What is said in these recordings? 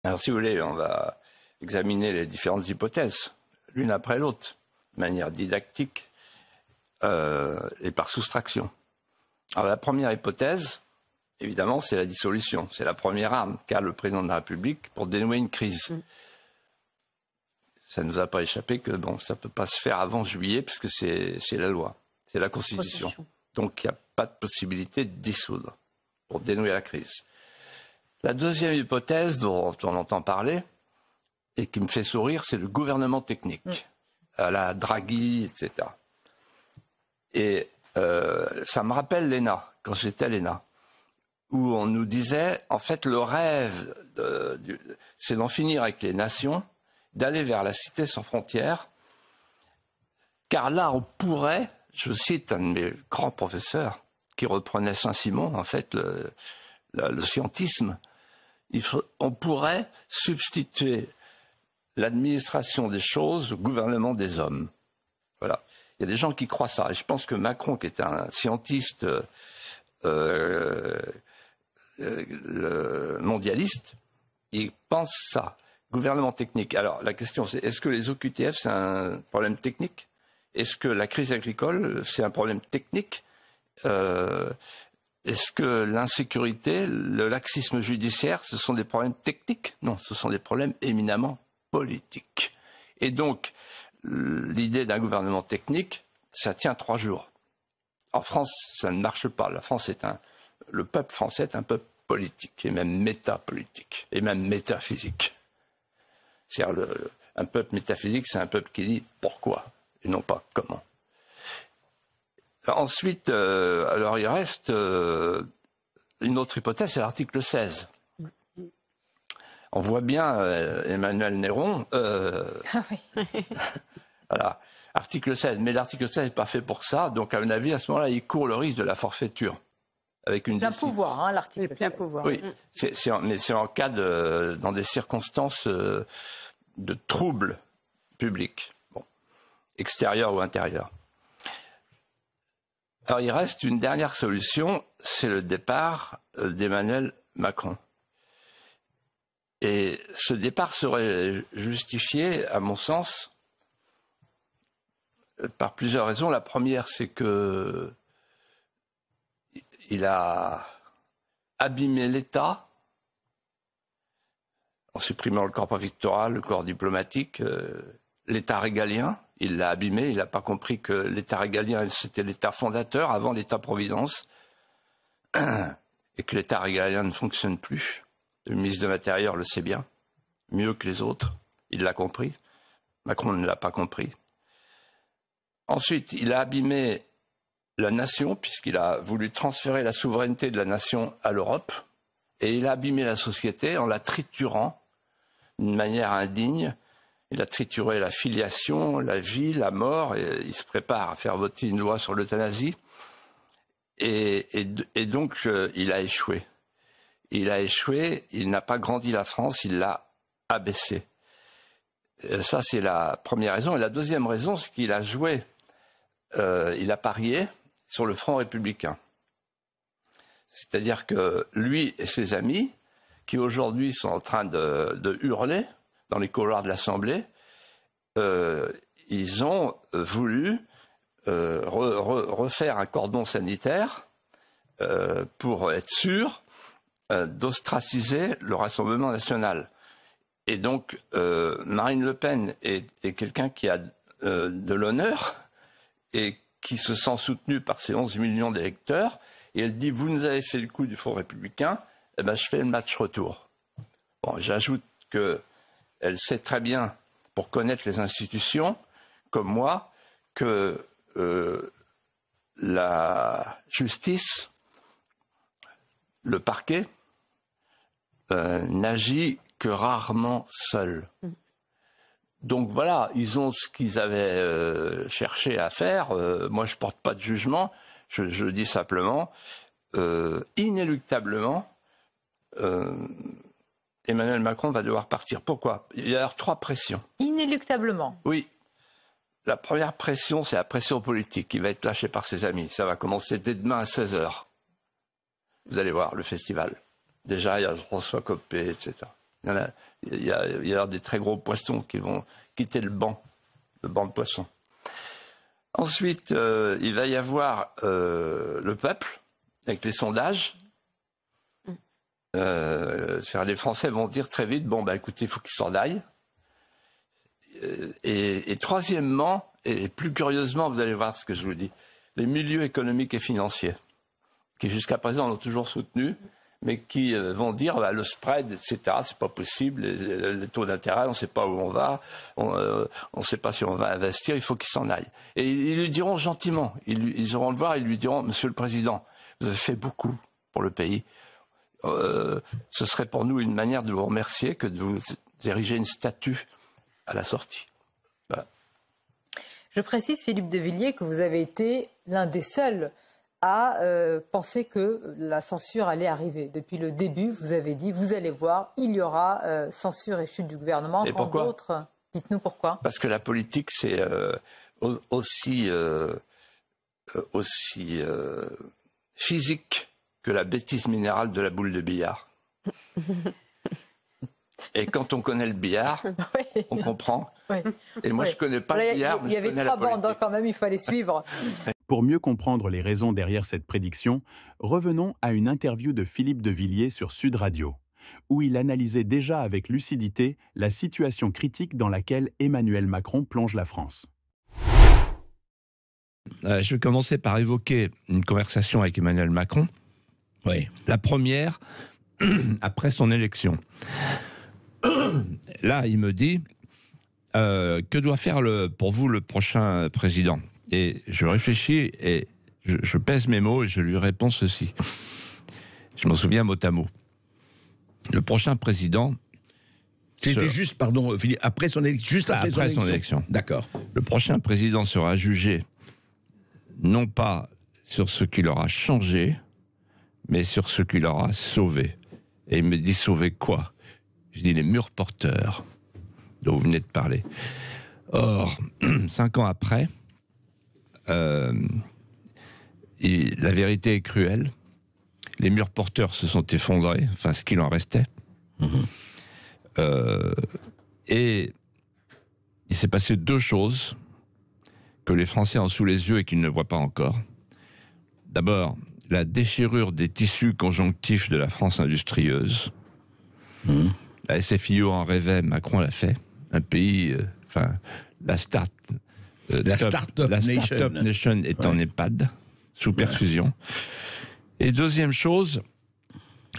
Alors, si vous voulez, on va examiner les différentes hypothèses, l'une après l'autre, de manière didactique et par soustraction. Alors, la première hypothèse, évidemment, c'est la dissolution. C'est la première arme qu'a le président de la République pour dénouer une crise. Ça ne nous a pas échappé que bon, ça ne peut pas se faire avant juillet, puisque c'est la loi, c'est la Constitution. Donc, il n'y a pas de possibilité de dissoudre pour dénouer la crise. La deuxième hypothèse dont on entend parler, et qui me fait sourire, c'est le gouvernement technique, à la Draghi, etc. Et ça me rappelle l'ENA, quand j'étais à l'ENA, où on nous disait, en fait, le rêve, c'est d'en finir avec les nations, d'aller vers la cité sans frontières, car là, on pourrait, je cite un de mes grands professeurs, qui reprenait Saint-Simon, en fait, le scientisme, on pourrait substituer l'administration des choses au gouvernement des hommes. Voilà. Il y a des gens qui croient ça. Et je pense que Macron, qui est un scientiste mondialiste, il pense ça. Gouvernement technique. Alors, la question, c'est est-ce que les OQTF, c'est un problème technique? Est-ce que la crise agricole, c'est un problème technique? Est-ce que l'insécurité, le laxisme judiciaire, ce sont des problèmes techniques? Non, ce sont des problèmes éminemment politiques. Et donc, l'idée d'un gouvernement technique, ça tient 3 jours. En France, ça ne marche pas. La France le peuple français est un peuple politique, et même métapolitique, et même métaphysique. C'est-à-dire, un peuple métaphysique, c'est un peuple qui dit pourquoi, et non pas comment. Ensuite, alors il reste une autre hypothèse, c'est l'article 16. On voit bien Emmanuel Néron. Voilà, article 16. Mais l'article 16 n'est pas fait pour ça. Donc, à mon avis, à ce moment-là, il court le risque de la forfaiture. Avec une plein pouvoir, hein, l'article 16. Plein pouvoir. Oui, mais c'est en cas dans des circonstances de troubles publics, extérieurs ou intérieurs. Alors, il reste une dernière solution, c'est le départ d'Emmanuel Macron. Et ce départ serait justifié, à mon sens, par plusieurs raisons. La première, c'est que il a abîmé l'État en supprimant le corps préfectoral, le corps diplomatique, l'État régalien. Il l'a abîmé, il n'a pas compris que l'État régalien, c'était l'État fondateur avant l'État-providence, et que l'État régalien ne fonctionne plus. Le ministre de l'Intérieur le sait bien, mieux que les autres. Il l'a compris. Macron ne l'a pas compris. Ensuite, il a abîmé la nation, puisqu'il a voulu transférer la souveraineté de la nation à l'Europe, et il a abîmé la société en la triturant d'une manière indigne. Il a trituré la filiation, la vie, la mort, et il se prépare à faire voter une loi sur l'euthanasie. Et donc, il a échoué. Il a échoué, il n'a pas grandi la France, il l'a abaissée. Ça, c'est la première raison. Et la deuxième raison, c'est qu'il a joué, il a parié sur le front républicain. C'est-à-dire que lui et ses amis, qui aujourd'hui sont en train de hurler dans les couloirs de l'Assemblée, ils ont voulu refaire un cordon sanitaire pour être sûr d'ostraciser le Rassemblement national. Et donc, Marine Le Pen est quelqu'un qui a de l'honneur et qui se sent soutenu par ses 11 millions d'électeurs. Et elle dit, vous nous avez fait le coup du Front républicain, eh ben, je fais le match retour. Bon, j'ajoute qu'elle sait très bien, pour connaître les institutions, comme moi, que la justice, le parquet, n'agit que rarement seul. Donc voilà, ils ont ce qu'ils avaient cherché à faire. Moi, je ne porte pas de jugement. Je dis simplement, inéluctablement, Emmanuel Macron va devoir partir. Pourquoi? Il y a 3 pressions. Inéluctablement? Oui. La première pression, c'est la pression politique. Il va être lâché par ses amis. Ça va commencer dès demain à 16h. Vous allez voir le festival. Déjà, il y a François Copé, etc. Il y a des très gros poissons qui vont quitter le banc de poissons. Ensuite, il va y avoir le peuple, avec les sondages. Les Français vont dire très vite, bon, bah, écoutez, il faut qu'ils s'en aillent. Et troisièmement, et plus curieusement, vous allez voir ce que je vous dis, les milieux économiques et financiers, qui jusqu'à présent l'ont toujours soutenu, mais qui vont dire bah, le spread, etc., c'est pas possible, les taux d'intérêt, on ne sait pas où on va, on ne sait pas si on va investir, il faut qu'ils s'en aillent. Et ils lui diront gentiment, ils iront le voir, ils lui diront, Monsieur le Président, vous avez fait beaucoup pour le pays. Ce serait pour nous une manière de vous remercier que de vous ériger une statue à la sortie. Voilà. Je précise, Philippe de Villiers, que vous avez été l'un des seuls à penser que la censure allait arriver. Depuis le début, vous avez dit, vous allez voir, il y aura censure et chute du gouvernement. Et pourquoi ? D'autres, dites-nous pourquoi. Parce que la politique, c'est aussi physique que la bêtise minérale de la boule de billard. Et quand on connaît le billard, oui, on comprend. Oui. Et moi, je ne connais pas le billard, mais je connais la politique. Il y avait 3 bandes quand même, il fallait suivre. Pour mieux comprendre les raisons derrière cette prédiction, revenons à une interview de Philippe de Villiers sur Sud Radio, où il analysait déjà avec lucidité la situation critique dans laquelle Emmanuel Macron plonge la France. Je vais commencer par évoquer une conversation avec Emmanuel Macron. Oui. La première, après son élection. Là, il me dit que doit faire pour vous le prochain président ? Et je réfléchis et je pèse mes mots et je lui réponds ceci. Je m'en souviens mot à mot. Le prochain président... C'était juste, pardon, Philippe, après son élection. D'accord. Le prochain président sera jugé non pas sur ce qu'il aura changé, mais sur ce qu'il aura sauvé. Et il me dit sauver quoi ? Je dis les murs porteurs dont vous venez de parler. Or, 5 ans après, la vérité est cruelle. Les murs porteurs se sont effondrés, enfin ce qu'il en restait. Et il s'est passé 2 choses que les Français ont sous les yeux et qu'ils ne voient pas encore. D'abord, la déchirure des tissus conjonctifs de la France industrieuse. La SFIO en rêvait, Macron l'a fait. Un pays, la Start-up Nation est en EHPAD, sous perfusion. Et deuxième chose,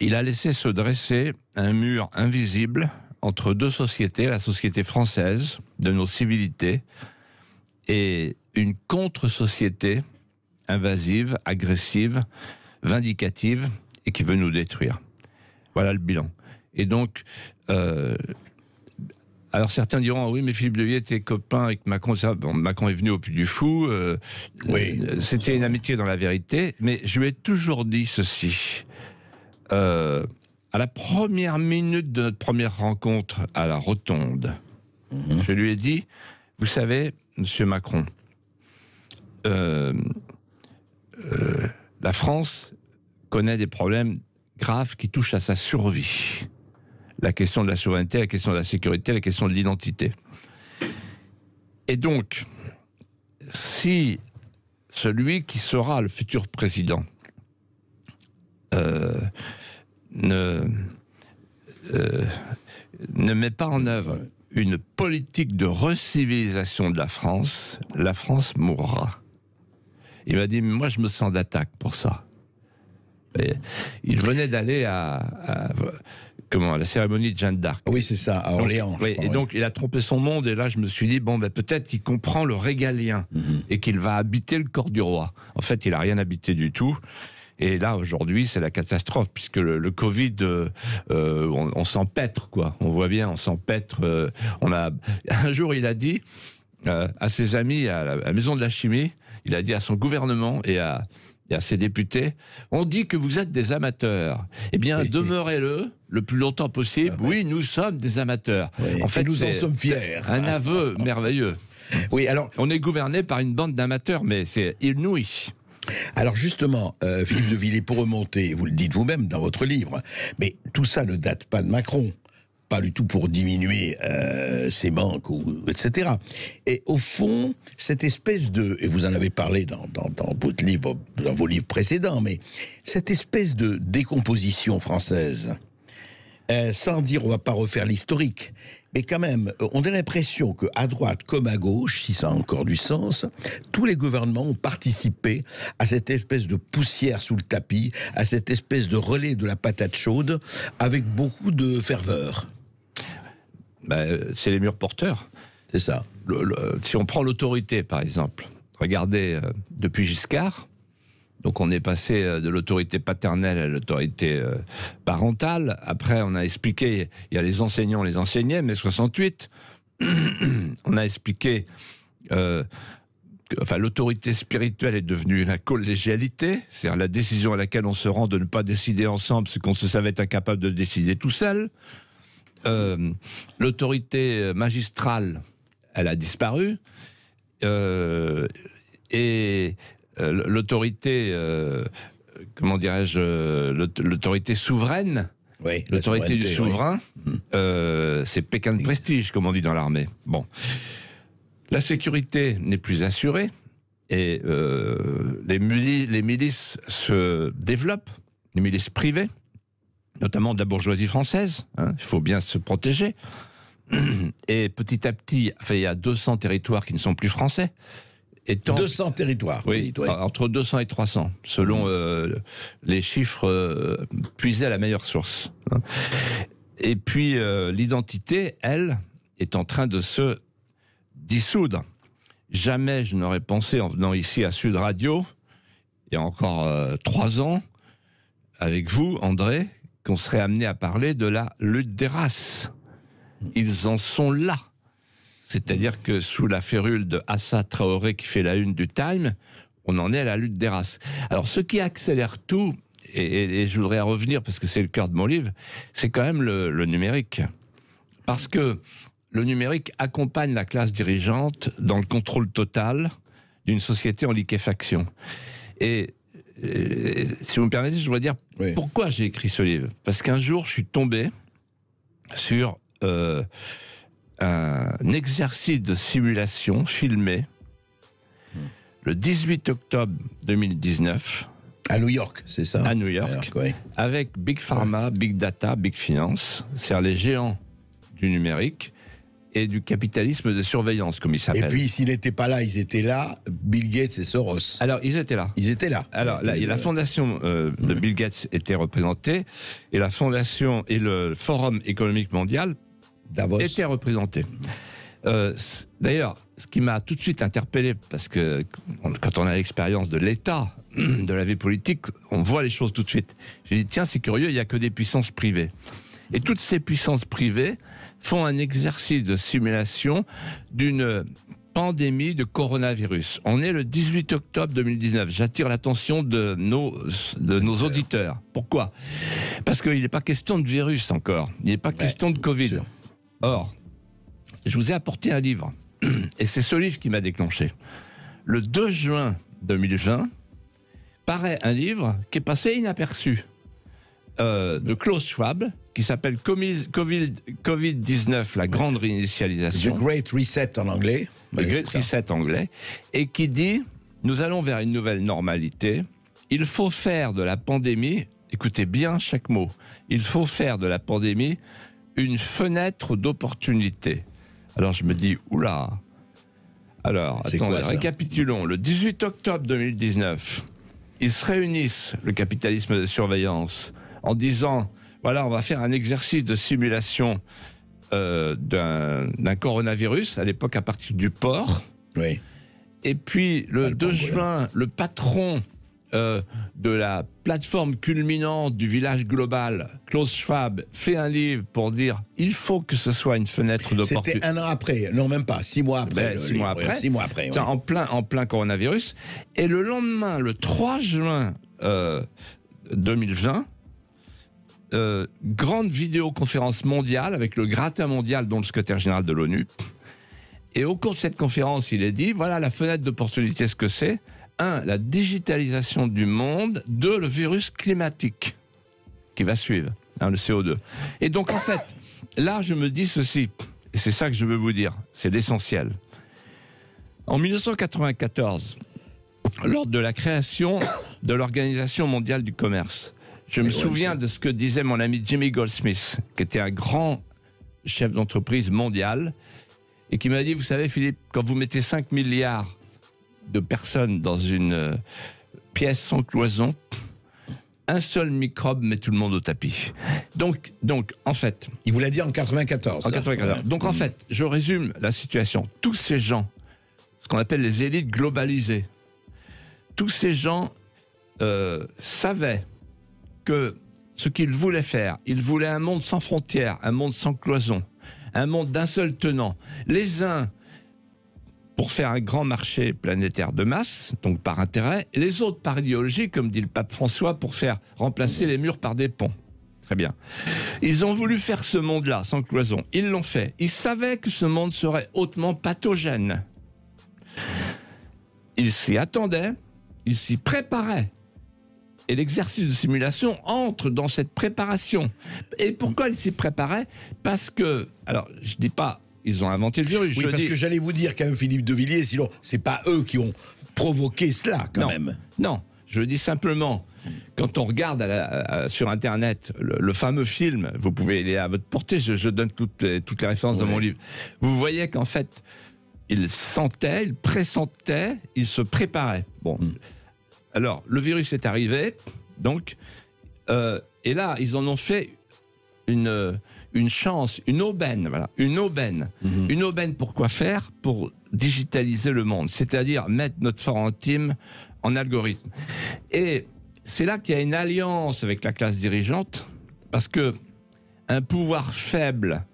il a laissé se dresser un mur invisible entre 2 sociétés, la société française de nos civilités et une contre-société invasive, agressive, vindicative et qui veut nous détruire. Voilà le bilan. Et donc, alors certains diront, oui, mais Philippe de Villiers était copain avec Macron. Ça, bon, Macron est venu au Puy du Fou. Oui, c'était une amitié dans la vérité. Mais je lui ai toujours dit ceci. À la première minute de notre première rencontre à la Rotonde, je lui ai dit, vous savez, Monsieur Macron, la France connaît des problèmes graves qui touchent à sa survie. La question de la souveraineté, la question de la sécurité, la question de l'identité. Et donc, si celui qui sera le futur président ne met pas en œuvre une politique de recivilisation de la France mourra. Il m'a dit, mais moi je me sens d'attaque pour ça. Et il venait d'aller à la cérémonie de Jeanne d'Arc. Oui, c'est ça, à Orléans. Donc il a trompé son monde, et là je me suis dit, peut-être qu'il comprend le régalien, et qu'il va habiter le corps du roi. En fait, il n'a rien habité du tout. Et là, aujourd'hui, c'est la catastrophe, puisque le Covid, on s'empêtre, quoi. On voit bien, on s'empêtre. Un jour, il a dit à ses amis à la Maison de la Chimie, il a dit à son gouvernement et à ses députés, on dit que vous êtes des amateurs. Eh bien, demeurez-le le plus longtemps possible. Oui, nous sommes des amateurs. Oui, en fait, nous en sommes fiers. Un aveu merveilleux. Oui, alors... On est gouverné par une bande d'amateurs, mais c'est inouï. Alors justement, Philippe de Villiers, pour remonter, vous le dites vous-même dans votre livre, mais tout ça ne date pas de Macron. pas du tout pour diminuer ces manques, etc. Et au fond, cette espèce de... Et vous en avez parlé dans votre livre, dans vos livres précédents, mais cette espèce de décomposition française, sans dire on va pas refaire l'historique, mais quand même, on a l'impression qu'à droite comme à gauche, si ça a encore du sens, tous les gouvernements ont participé à cette espèce de poussière sous le tapis, à cette espèce de relais de la patate chaude, avec beaucoup de ferveur. C'est les murs porteurs. C'est ça. Si on prend l'autorité, par exemple, regardez, depuis Giscard, donc on est passé de l'autorité paternelle à l'autorité parentale. Après, on a expliqué, il y a les enseignants, les enseignés, mais 68, on a expliqué, l'autorité spirituelle est devenue la collégialité, c'est-à-dire la décision à laquelle on se rend de ne pas décider ensemble, c'est qu'on se savait être incapable de décider tout seul. L'autorité magistrale, elle a disparu, et l'autorité, comment dirais-je, l'autorité souveraine, oui, l'autorité du souverain, c'est Pékin de prestige, comme on dit dans l'armée. Bon, la sécurité n'est plus assurée, et les milices se développent, les milices privées, notamment de la bourgeoisie française, hein, il faut bien se protéger. Et petit à petit, il y a 200 territoires qui ne sont plus français. 200 territoires. Oui, entre 200 et 300, selon les chiffres puisés à la meilleure source. Et puis, l'identité, elle, est en train de se dissoudre. Jamais je n'aurais pensé, en venant ici à Sud Radio, il y a encore 3 ans, avec vous, André, qu'on serait amené à parler de la lutte des races. Ils en sont là. C'est-à-dire que sous la férule de Assa Traoré qui fait la une du Time, on en est à la lutte des races. Alors ce qui accélère tout, et je voudrais revenir parce que c'est le cœur de mon livre, c'est quand même le numérique. Parce que le numérique accompagne la classe dirigeante dans le contrôle total d'une société en liquéfaction. Et si vous me permettez, je voudrais dire pourquoi j'ai écrit ce livre. Parce qu'un jour, je suis tombé sur un exercice de simulation filmé le 18 octobre 2019. À New York, c'est ça? À New York, avec Big Pharma, Big Data, Big Finance, c'est-à-dire les géants du numérique et du capitalisme de surveillance, comme ils s'appellent. Et puis, s'ils n'étaient pas là, ils étaient là, Bill Gates et Soros. Alors, ils étaient là. Ils étaient là. Alors, la fondation de Bill Gates était représentée, et la fondation et le Forum économique mondial Davos étaient représentés. D'ailleurs, ce qui m'a tout de suite interpellé, parce que quand on a l'expérience de l'État, de la vie politique, on voit les choses tout de suite. J'ai dit, tiens, c'est curieux, il n'y a que des puissances privées. Et toutes ces puissances privées font un exercice de simulation d'une pandémie de coronavirus. On est le 18 octobre 2019. J'attire l'attention de nos auditeurs. Pourquoi? Parce qu'il n'est pas question de virus encore. Il n'est pas question de Covid. Or, je vous ai apporté un livre. Et c'est ce livre qui m'a déclenché. Le 2 juin 2020, paraît un livre qui est passé inaperçu de Klaus Schwab, qui s'appelle Covid-19, la grande réinitialisation. The Great Reset en anglais. The Great Reset anglais. Et qui dit, nous allons vers une nouvelle normalité. Il faut faire de la pandémie, écoutez bien chaque mot, il faut faire de la pandémie une fenêtre d'opportunité. Alors je me dis, oula. Alors, attendez, récapitulons. Le 18 octobre 2019, ils se réunissent, le capitalisme de surveillance, en disant, voilà, on va faire un exercice de simulation d'un coronavirus, à l'époque à partir du porc. Oui. Et puis, le 2 juin, le patron de la plateforme culminante du village global, Klaus Schwab, fait un livre pour dire il faut que ce soit une fenêtre d'opportunité. C'était 1 an après, non même pas, 6 mois après. 6 mois après. 6 mois après. Oui. En plein coronavirus. Et le lendemain, le 3 juin 2020, grande vidéoconférence mondiale avec le gratin mondial, dont le secrétaire général de l'ONU. Et au cours de cette conférence, il est dit, voilà la fenêtre d'opportunité, ce que c'est. 1, la digitalisation du monde. 2, le virus climatique qui va suivre, le CO2. Et donc, en fait, là, je me dis ceci, et c'est ça que je veux vous dire, c'est l'essentiel. En 1994, lors de la création de l'Organisation mondiale du commerce, je me souviens de ce que disait mon ami Jimmy Goldsmith, qui était un grand chef d'entreprise mondial, et qui m'a dit, vous savez Philippe, quand vous mettez 5 milliards de personnes dans une pièce sans cloison, un seul microbe met tout le monde au tapis. Donc en fait... Il vous l'a dit en 94. En 94. Donc en fait, je résume la situation. Tous ces gens, ce qu'on appelle les élites globalisées, tous ces gens savaient que ce qu'ils voulaient faire, ils voulaient un monde sans frontières, un monde sans cloison, un monde d'un seul tenant. Les uns pour faire un grand marché planétaire de masse, donc par intérêt, et les autres par idéologie, comme dit le pape François, pour faire remplacer les murs par des ponts. Très bien. Ils ont voulu faire ce monde-là, sans cloison. Ils l'ont fait. Ils savaient que ce monde serait hautement pathogène. Ils s'y attendaient, ils s'y préparaient. Et l'exercice de simulation entre dans cette préparation. Et pourquoi ils s'y préparaient? Parce que, alors, je ne dis pas, ils ont inventé le virus. Oui, parce que j'allais vous dire quand même, Philippe de Villiers, sinon, c'est pas eux qui ont provoqué cela, quand même. Non, je le dis simplement. Quand on regarde sur Internet le fameux film, vous pouvez aller à votre portée, je donne toutes les références dans mon livre. Vous voyez qu'en fait, ils sentaient, ils pressentaient, ils se préparaient. Bon. Alors, le virus est arrivé, donc, et là, ils en ont fait une chance, une aubaine, voilà, une aubaine. Une aubaine pour quoi faire? Pour digitaliser le monde, c'est-à-dire mettre notre fort intime en algorithme. Et c'est là qu'il y a une alliance avec la classe dirigeante, parce que un pouvoir faible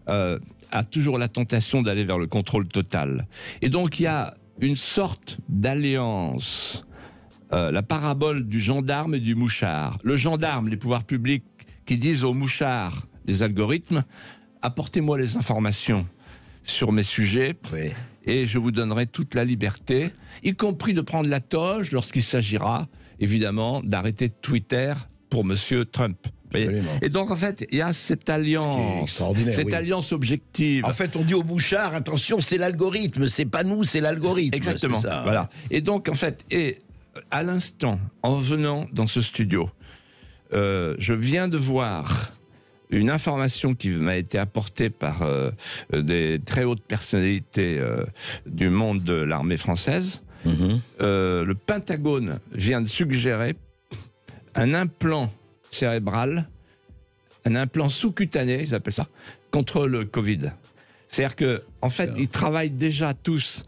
a toujours la tentation d'aller vers le contrôle total. Et donc, il y a une sorte d'alliance. La parabole du gendarme et du mouchard. Le gendarme, les pouvoirs publics qui disent aux mouchards, les algorithmes, apportez-moi les informations sur mes sujets et je vous donnerai toute la liberté, y compris de prendre la toge lorsqu'il s'agira, évidemment, d'arrêter Twitter pour Monsieur Trump. Et donc, en fait, il y a cette alliance, alliance objective. En fait, on dit aux mouchards, attention, c'est l'algorithme, c'est pas nous, c'est l'algorithme. Exactement, ça. Voilà. Et donc, en fait, à l'instant, en venant dans ce studio, je viens de voir une information qui m'a été apportée par des très hautes personnalités du monde de l'armée française. Le Pentagone vient de suggérer un implant cérébral, un implant sous-cutané, ils appellent ça, contre le Covid. C'est-à-dire qu'en fait, ils travaillent déjà tous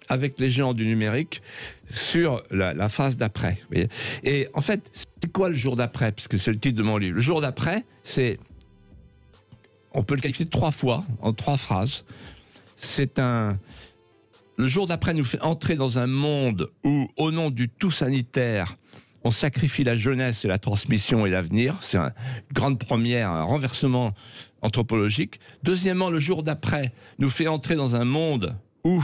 avec les géants du numérique sur la phase d'après. Et en fait, c'est quoi le jour d'après? Parce que c'est le titre de mon livre. Le jour d'après, on peut le qualifier de 3 fois, en 3 phrases. Le jour d'après nous fait entrer dans un monde où, au nom du tout sanitaire, on sacrifie la jeunesse et la transmission et l'avenir. C'est une grande première, un renversement anthropologique. Deuxièmement, le jour d'après nous fait entrer dans un monde où,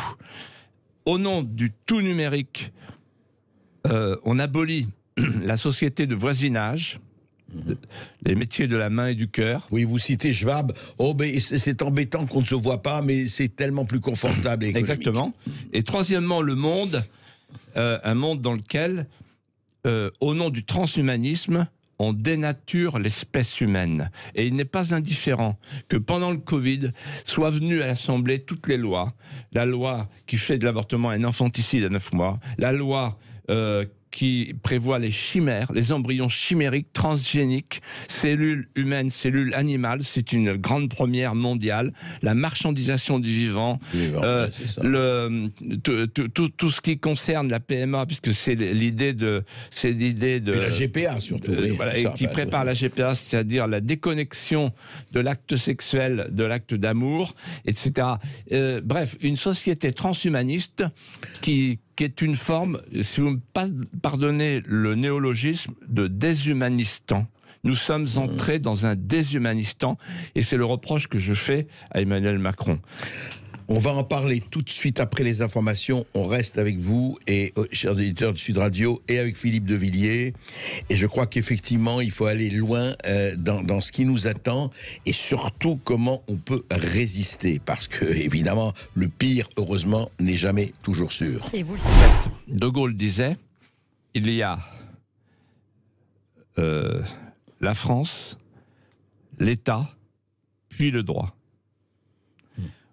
au nom du tout numérique, on abolit la société de voisinage, les métiers de la main et du cœur. Oui, vous citez Schwab. Oh, ben, c'est embêtant qu'on ne se voit pas, mais c'est tellement plus confortable et économique. Exactement. Et troisièmement, le monde, un monde dans lequel, au nom du transhumanisme, on dénature l'espèce humaine. Et il n'est pas indifférent que pendant le Covid soient venues à l'Assemblée toutes les lois. La loi qui fait de l'avortement un infanticide à 9 mois. La loi qui prévoit les chimères, les embryons chimériques, transgéniques, cellules humaines, cellules animales. C'est une grande première mondiale. La marchandisation du vivant, tout ce qui concerne la PMA, puisque c'est l'idée de et la GPA surtout. Voilà, et qui prépare la GPA, c'est-à-dire la déconnexion de l'acte sexuel, de l'acte d'amour, etc. Bref, une société transhumaniste qui est une forme, si vous me pardonnez le néologisme, de déshumanistan. Nous sommes entrés dans un déshumanistan, et c'est le reproche que je fais à Emmanuel Macron. On va en parler tout de suite après les informations. On reste avec vous, et chers éditeurs de Sud Radio, et avec Philippe de Villiers. Et je crois qu'effectivement, il faut aller loin dans ce qui nous attend, et surtout comment on peut résister. Parce que, évidemment, le pire, heureusement, n'est jamais toujours sûr. Et vous le savez. De Gaulle disait, il y a la France, l'État, puis le droit.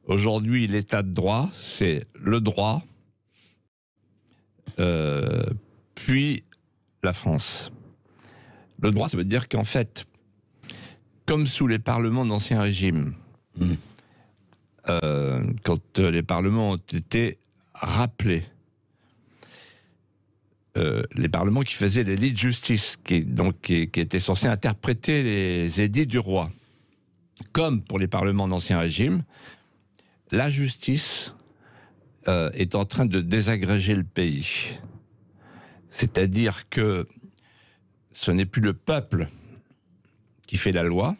Aujourd'hui, l'état de droit, c'est le droit, puis la France. Le droit, ça veut dire qu'en fait, comme sous les parlements d'Ancien Régime, quand les parlements ont été rappelés, les parlements qui faisaient les lits de justice, qui étaient censés interpréter les édits du roi, comme pour les parlements d'Ancien Régime, la justice est en train de désagréger le pays. C'est-à-dire que ce n'est plus le peuple qui fait la loi.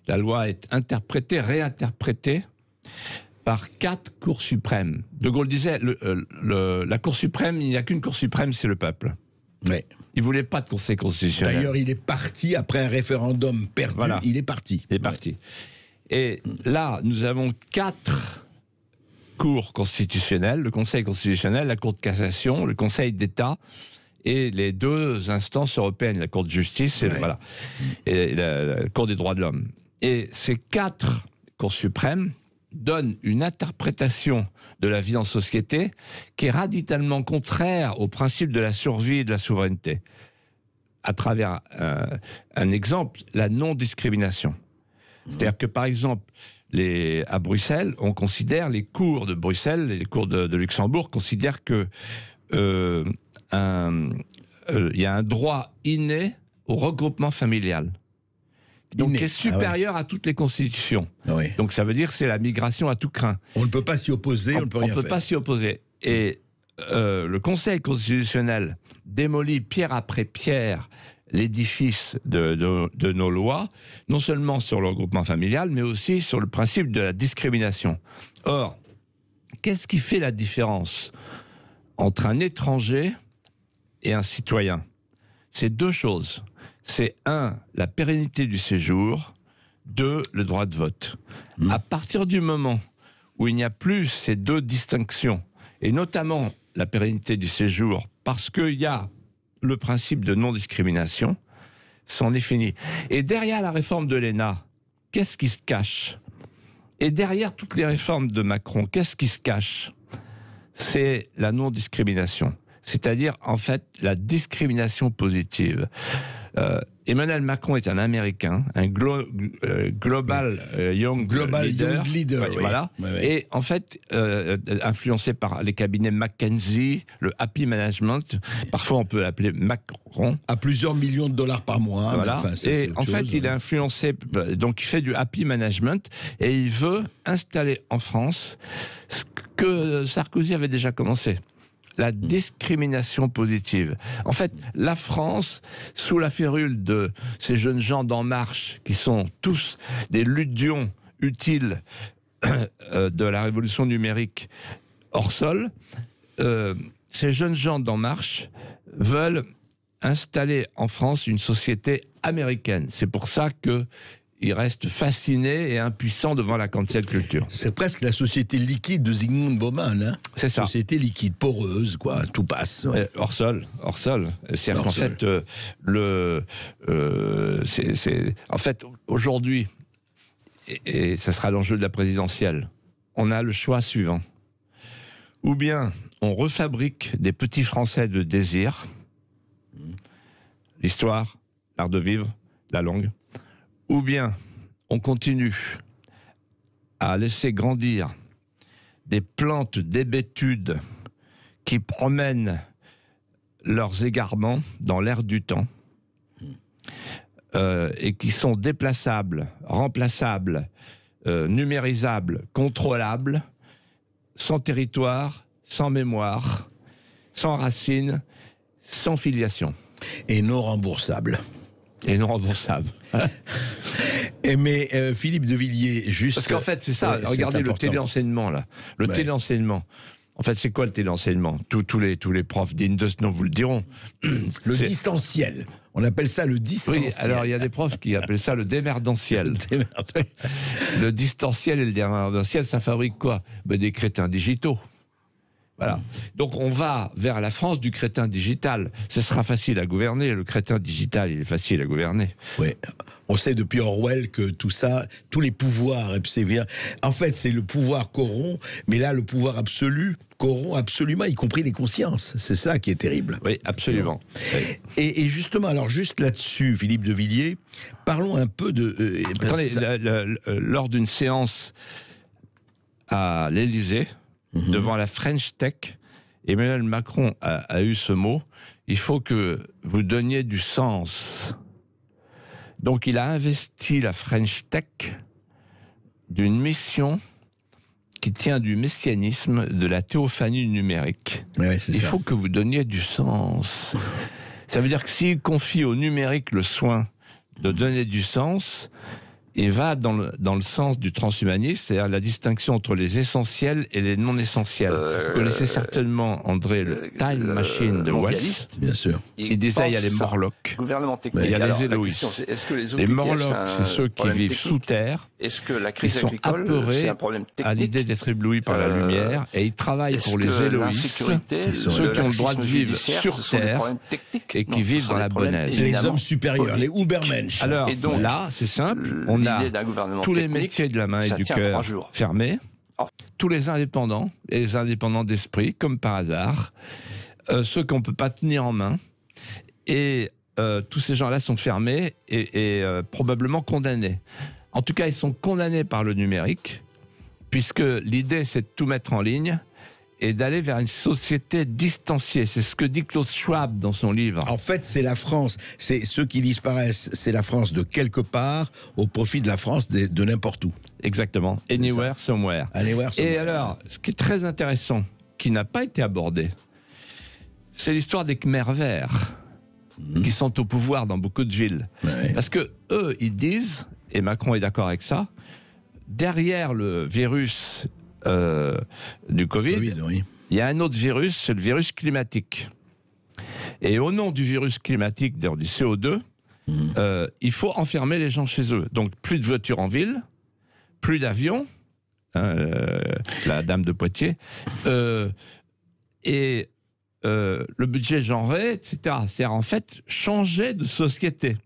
La loi est interprétée, réinterprétée par 4 cours suprêmes. De Gaulle disait, la Cour suprême, il n'y a qu'une Cour suprême, c'est le peuple. Ouais. Il ne voulait pas de Conseil constitutionnel. D'ailleurs, il est parti après un référendum perdu. Voilà. Il est parti. Il est parti. Et là, nous avons 4 cours constitutionnels, le Conseil constitutionnel, la Cour de cassation, le Conseil d'État et les 2 instances européennes, la Cour de justice et la Cour des droits de l'homme. Et ces 4 cours suprêmes donnent une interprétation de la vie en société qui est radicalement contraire au principe de la survie et de la souveraineté. À travers un exemple, la non-discrimination. C'est-à-dire que, par exemple, à Bruxelles, on considère, les cours de Bruxelles, les cours de Luxembourg, considèrent que il y a un droit inné au regroupement familial. Donc, qui est supérieur à toutes les constitutions. Oui. Donc, ça veut dire que c'est la migration à tout crin. On ne peut pas s'y opposer, on ne peut rien faire. On ne peut pas s'y opposer. Et le Conseil constitutionnel démolit pierre après pierre l'édifice de nos lois, non seulement sur le regroupement familial, mais aussi sur le principe de la discrimination. Or, qu'est-ce qui fait la différence entre un étranger et un citoyen? C'est 2 choses. C'est 1, la pérennité du séjour, 2, le droit de vote. À partir du moment où il n'y a plus ces 2 distinctions, et notamment la pérennité du séjour, parce qu'il y a le principe de non-discrimination, c'en est fini. Et derrière la réforme de l'ENA, qu'est-ce qui se cache? Et derrière toutes les réformes de Macron, qu'est-ce qui se cache? C'est la non-discrimination. C'est-à-dire, en fait, la discrimination positive. Emmanuel Macron est un Américain, un global young leader. Oui. Voilà. Oui. Et en fait, influencé par les cabinets McKinsey, le Happy Management, parfois on peut l'appeler Macron. À plusieurs millions de dollars par mois. Voilà. Enfin, et en fait, il est influencé, donc il fait du Happy Management, et il veut installer en France ce que Sarkozy avait déjà commencé. La discrimination positive. En fait, la France, sous la férule de ces jeunes gens d'En Marche, qui sont tous des ludions utiles de la révolution numérique hors sol, ces jeunes gens d'En Marche veulent installer en France une société américaine. C'est pour ça que il reste fasciné et impuissant devant la cancel culture. C'est presque la société liquide de Zygmunt Bauman. Hein. C'est ça. Société liquide, poreuse, quoi, tout passe. Ouais. Hors sol. C'est-à-dire qu'en fait, en fait, aujourd'hui, et ça sera l'enjeu de la présidentielle, on a le choix suivant. Ou bien on refabrique des petits Français de désir, l'histoire, l'art de vivre, la langue, ou bien on continue à laisser grandir des plantes d'hébétude qui promènent leurs égarements dans l'air du temps et qui sont déplaçables, remplaçables, numérisables, contrôlables, sans territoire, sans mémoire, sans racines, sans filiation. Et non remboursables. Et non remboursable. Mais Philippe de Villiers, juste... Parce qu'en fait, c'est ça. Regardez le téléenseignement, là. Le téléenseignement. En fait, c'est quoi le téléenseignement ? Tous les profs dignes de ce nom vous le diront. Le distanciel. On appelle ça le distanciel. Oui, alors il y a des profs qui appellent ça le démerdanciel. Le distanciel et le démerdanciel, ça fabrique quoi ? Des crétins digitaux. Voilà. Donc on va vers la France du crétin digital. Ce sera facile à gouverner. Le crétin digital, il est facile à gouverner. Oui. On sait depuis Orwell que tout ça, tous les pouvoirs, en fait, c'est le pouvoir corrompt, mais là, le pouvoir absolu corrompt absolument, y compris les consciences. C'est ça qui est terrible. Oui, absolument. Et justement, alors juste là-dessus, Philippe de Villiers, parlons un peu de... Attendez, lors d'une séance à l'Élysée, devant la French Tech, Emmanuel Macron a eu ce mot, il faut que vous donniez du sens. Donc il a investi la French Tech d'une mission qui tient du messianisme, de la théophanie numérique. Ouais, il faut que vous donniez du sens. Ça veut dire que s'il confie au numérique le soin de donner du sens, il va dans le sens du transhumanisme, c'est-à-dire la distinction entre les essentiels et les non essentiels. Vous connaissez certainement, André, le Time Machine de Wells. Bien sûr. Il disait il y a les Morlocks. Gouvernement technique. Il y a les Eloïs. Les Morlocks, c'est ceux qui vivent sous terre. Est-ce que la crise agricole, c'est un problème technique, à l'idée d'être éblouis par la lumière, et ils travaillent pour les Eloïs, ceux qui ont le droit de vivre sur terre et qui vivent dans la bonne aise. Les hommes supérieurs, les Ubermensch. Alors là, c'est simple, on a tous les métiers de la main et du cœur fermés, tous les indépendants et les indépendants d'esprit, comme par hasard, ceux qu'on ne peut pas tenir en main, et tous ces gens-là sont fermés et probablement condamnés. En tout cas, ils sont condamnés par le numérique, puisque l'idée, c'est de tout mettre en ligne et d'aller vers une société distanciée. C'est ce que dit Klaus Schwab dans son livre. En fait, c'est la France. C'est ceux qui disparaissent, c'est la France de quelque part au profit de la France de n'importe où. Exactement. Anywhere, somewhere. Et alors, ce qui est très intéressant, qui n'a pas été abordé, c'est l'histoire des Khmers verts, qui sont au pouvoir dans beaucoup de villes. Ouais. Parce que eux, ils disent, et Macron est d'accord avec ça, derrière le virus du Covid, oui. Il y a un autre virus, c'est le virus climatique. Et au nom du virus climatique, du CO2, il faut enfermer les gens chez eux. Donc plus de voitures en ville, plus d'avions, la dame de Poitiers, et le budget genré, etc. C'est-à-dire en fait changer de société.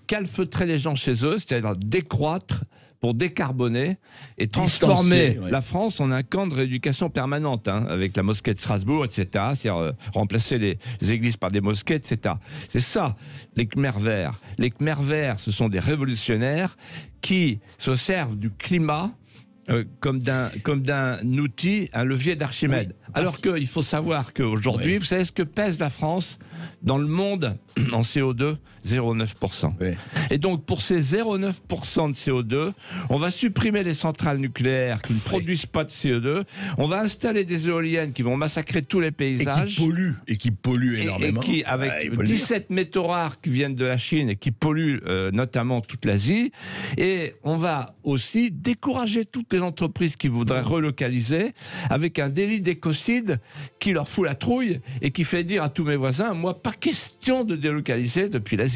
Calfeutrer les gens chez eux, c'est-à-dire décroître pour décarboner et transformer la France en un camp de rééducation permanente, avec la mosquée de Strasbourg, etc. C'est-à-dire remplacer les églises par des mosquées, etc. C'est ça, les Khmers verts. Les Khmers verts, ce sont des révolutionnaires qui se servent du climat comme d'un outil, un levier d'Archimède. Oui, alors qu'il faut savoir qu'aujourd'hui, vous savez ce que pèse la France dans le monde en CO2 ? 0,9%. Oui. Et donc, pour ces 0,9% de CO2, on va supprimer les centrales nucléaires qui ne produisent pas de CO2, on va installer des éoliennes qui vont massacrer tous les paysages. Et qui polluent énormément. Et qui, avec 17 métaux rares qui viennent de la Chine et qui polluent notamment toute l'Asie. Et on va aussi décourager toutes les entreprises qui voudraient relocaliser avec un délit d'écocide qui leur fout la trouille et qui fait dire à tous mes voisins, moi, pas question de délocaliser depuis l'Asie.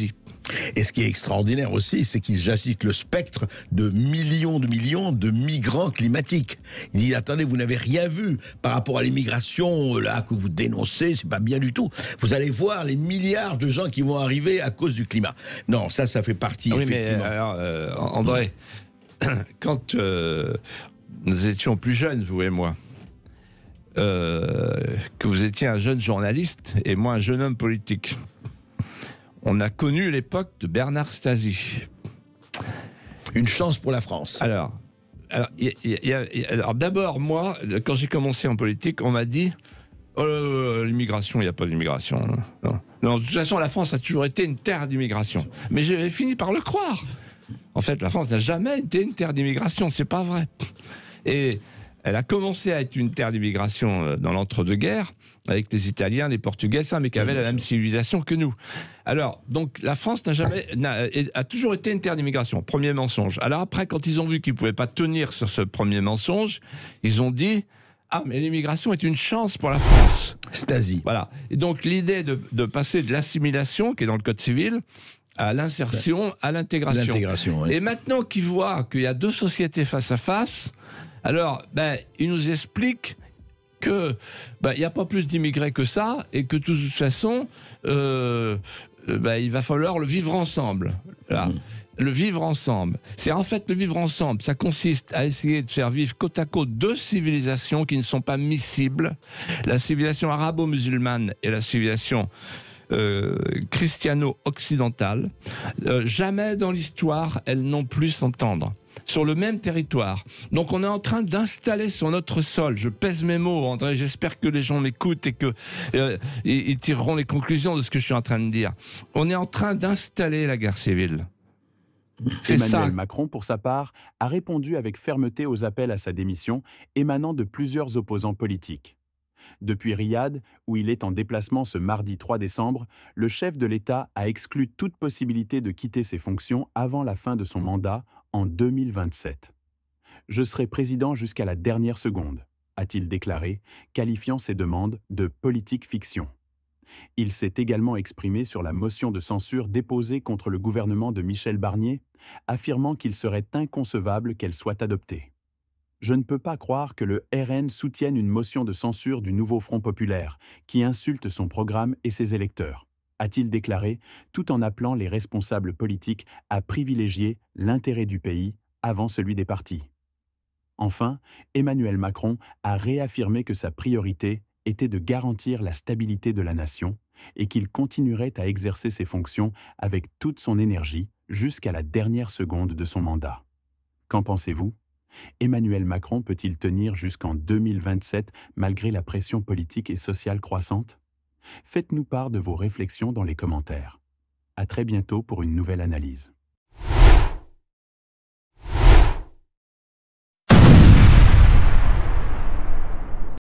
Et ce qui est extraordinaire aussi, c'est qu'ils agitent le spectre de millions de migrants climatiques. Il dit, attendez, vous n'avez rien vu par rapport à l'immigration là que vous dénoncez, c'est pas bien du tout. Vous allez voir les milliards de gens qui vont arriver à cause du climat. Non, ça fait partie, effectivement. Mais alors, André, quand nous étions plus jeunes, vous et moi, que vous étiez un jeune journaliste et moi un jeune homme politique, on a connu l'époque de Bernard Stasi. Une chance pour la France. Alors d'abord, moi, quand j'ai commencé en politique, on m'a dit l'immigration, il n'y a pas d'immigration. Non, de toute façon, la France a toujours été une terre d'immigration. Mais j'ai fini par le croire. En fait, la France n'a jamais été une terre d'immigration, c'est pas vrai. Et Elle a commencé à être une terre d'immigration dans l'entre-deux-guerres, avec les Italiens, les Portugais, mais qui avaient la même civilisation que nous. Alors, donc, la France a toujours été une terre d'immigration. Premier mensonge. Alors après, quand ils ont vu qu'ils ne pouvaient pas tenir sur ce premier mensonge, ils ont dit... Ah, mais l'immigration est une chance pour la France. Stasi. Voilà. Et donc, l'idée de passer de l'assimilation, qui est dans le Code civil, à l'insertion, à l'intégration. L'intégration, oui. Et maintenant qu'ils voient qu'il y a deux sociétés face à face, alors, ils nous expliquent qu'il n'y a pas plus d'immigrés que ça, et que de toute façon, il va falloir le vivre ensemble. Voilà. Le vivre ensemble. C'est en fait le vivre ensemble. Ça consiste à essayer de faire vivre côte à côte deux civilisations qui ne sont pas miscibles. La civilisation arabo-musulmane et la civilisation christiano-occidentale. Jamais dans l'histoire, elles n'ont pu s'entendre. Sur le même territoire. Donc on est en train d'installer sur notre sol, je pèse mes mots, André, j'espère que les gens m'écoutent et qu'ils tireront les conclusions de ce que je suis en train de dire. On est en train d'installer la guerre civile. Emmanuel Macron, pour sa part, a répondu avec fermeté aux appels à sa démission émanant de plusieurs opposants politiques. Depuis Riyad, où il est en déplacement ce mardi 3 décembre, le chef de l'État a exclu toute possibilité de quitter ses fonctions avant la fin de son mandat en 2027. « Je serai président jusqu'à la dernière seconde », a-t-il déclaré, qualifiant ses demandes de « politique fiction ». Il s'est également exprimé sur la motion de censure déposée contre le gouvernement de Michel Barnier, affirmant qu'il serait inconcevable qu'elle soit adoptée. « Je ne peux pas croire que le RN soutienne une motion de censure du nouveau Front populaire, qui insulte son programme et ses électeurs », a-t-il déclaré, tout en appelant les responsables politiques à privilégier l'intérêt du pays avant celui des partis. Enfin, Emmanuel Macron a réaffirmé que sa priorité était de garantir la stabilité de la nation et qu'il continuerait à exercer ses fonctions avec toute son énergie jusqu'à la dernière seconde de son mandat. Qu'en pensez-vous ? Emmanuel Macron peut-il tenir jusqu'en 2027 malgré la pression politique et sociale croissante ? Faites-nous part de vos réflexions dans les commentaires. À très bientôt pour une nouvelle analyse.